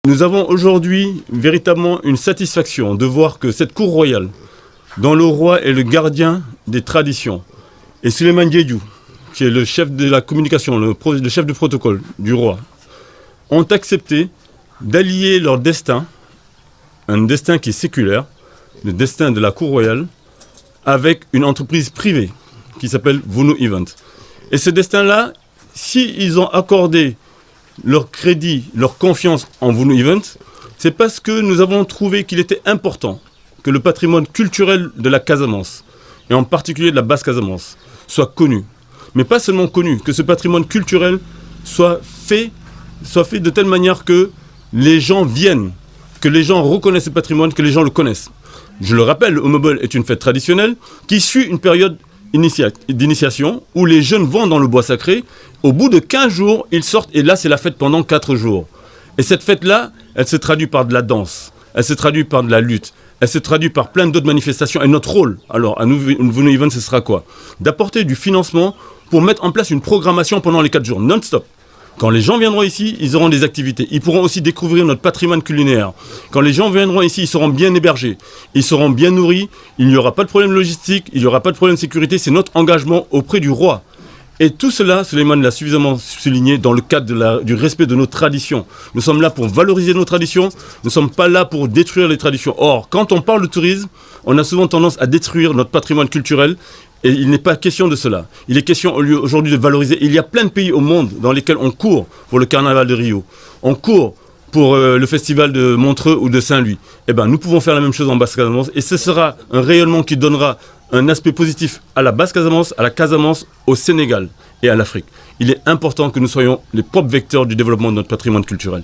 Nous avons aujourd'hui véritablement une satisfaction de voir que cette cour royale, dont le roi est le gardien des traditions, et Souleymane Diédhiou, qui est le chef de la communication, le chef de protocole du roi, ont accepté d'allier leur destin, un destin qui est séculaire, le destin de la cour royale, avec une entreprise privée qui s'appelle Vunu Event. Et ce destin-là, s'ils ont accordé leur crédit, leur confiance en Vunu Event, c'est parce que nous avons trouvé qu'il était important que le patrimoine culturel de la Casamance, et en particulier de la Basse-Casamance, soit connu. Mais pas seulement connu, que ce patrimoine culturel soit fait de telle manière que les gens viennent, que les gens reconnaissent ce patrimoine, que les gens le connaissent. Je le rappelle, le Omobol est une fête traditionnelle qui suit une période d'initiation où les jeunes vont dans le bois sacré. Au bout de 15 jours, ils sortent et là, c'est la fête pendant 4 jours. Et cette fête-là, elle se traduit par de la danse, elle se traduit par de la lutte, elle se traduit par plein d'autres manifestations. Et notre rôle, alors, à nous, Vunu Event, ce sera quoi? D'apporter du financement pour mettre en place une programmation pendant les 4 jours, non-stop. Quand les gens viendront ici, ils auront des activités. Ils pourront aussi découvrir notre patrimoine culinaire. Quand les gens viendront ici, ils seront bien hébergés. Ils seront bien nourris. Il n'y aura pas de problème logistique. Il n'y aura pas de problème de sécurité. C'est notre engagement auprès du roi. Et tout cela, Souleymane l'a suffisamment souligné dans le cadre du respect de nos traditions. Nous sommes là pour valoriser nos traditions. Nous ne sommes pas là pour détruire les traditions. Or, quand on parle de tourisme, on a souvent tendance à détruire notre patrimoine culturel. Et il n'est pas question de cela. Il est question aujourd'hui de valoriser. Il y a plein de pays au monde dans lesquels on court pour le carnaval de Rio. On court pour le festival de Montreux ou de Saint-Louis. Eh bien, nous pouvons faire la même chose en Basse-Casamance. Et ce sera un rayonnement qui donnera un aspect positif à la Basse-Casamance, à la Casamance, au Sénégal et à l'Afrique. Il est important que nous soyons les propres vecteurs du développement de notre patrimoine culturel.